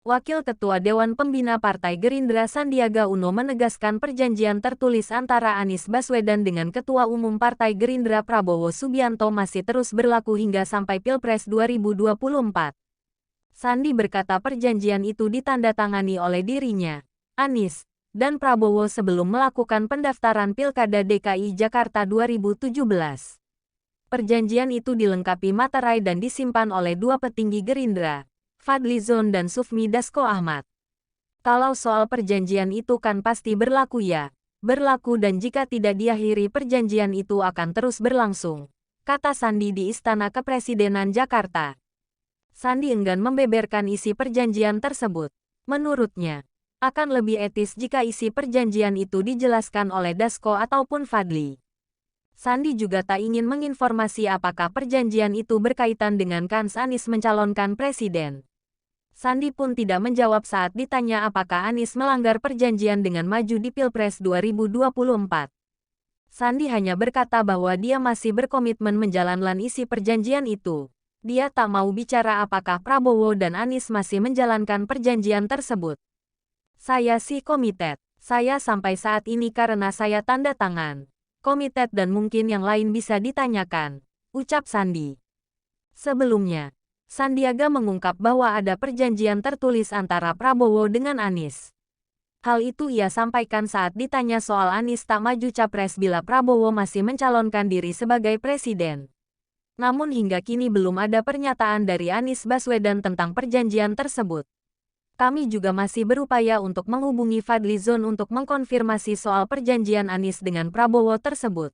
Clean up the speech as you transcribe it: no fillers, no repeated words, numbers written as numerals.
Wakil Ketua Dewan Pembina Partai Gerindra Sandiaga Uno menegaskan perjanjian tertulis antara Anies Baswedan dengan Ketua Umum Partai Gerindra Prabowo Subianto masih terus berlaku hingga sampai Pilpres 2024. Sandi berkata perjanjian itu ditandatangani oleh dirinya, Anies, dan Prabowo sebelum melakukan pendaftaran Pilkada DKI Jakarta 2017. Perjanjian itu dilengkapi materai dan disimpan oleh dua petinggi Gerindra, Fadly Zon dan Sufmi Dasko Ahmad. Kalau soal perjanjian itu kan pasti berlaku ya, berlaku dan jika tidak diakhiri perjanjian itu akan terus berlangsung, kata Sandi di Istana Kepresidenan Jakarta. Sandi enggan membeberkan isi perjanjian tersebut. Menurutnya, akan lebih etis jika isi perjanjian itu dijelaskan oleh Dasko ataupun Fadly. Sandi juga tak ingin menginformasi apakah perjanjian itu berkaitan dengan kans Anies mencalonkan presiden. Sandi pun tidak menjawab saat ditanya apakah Anies melanggar perjanjian dengan maju di Pilpres 2024. Sandi hanya berkata bahwa dia masih berkomitmen menjalankan isi perjanjian itu. Dia tak mau bicara apakah Prabowo dan Anies masih menjalankan perjanjian tersebut. Saya sih komited. Saya sampai saat ini karena saya tanda tangan. Komited dan mungkin yang lain bisa ditanyakan, ucap Sandi. Sebelumnya, Sandiaga mengungkap bahwa ada perjanjian tertulis antara Prabowo dengan Anies. Hal itu ia sampaikan saat ditanya soal Anies tak maju capres bila Prabowo masih mencalonkan diri sebagai presiden. Namun hingga kini belum ada pernyataan dari Anies Baswedan tentang perjanjian tersebut. Kami juga masih berupaya untuk menghubungi Fadly Zon untuk mengkonfirmasi soal perjanjian Anies dengan Prabowo tersebut.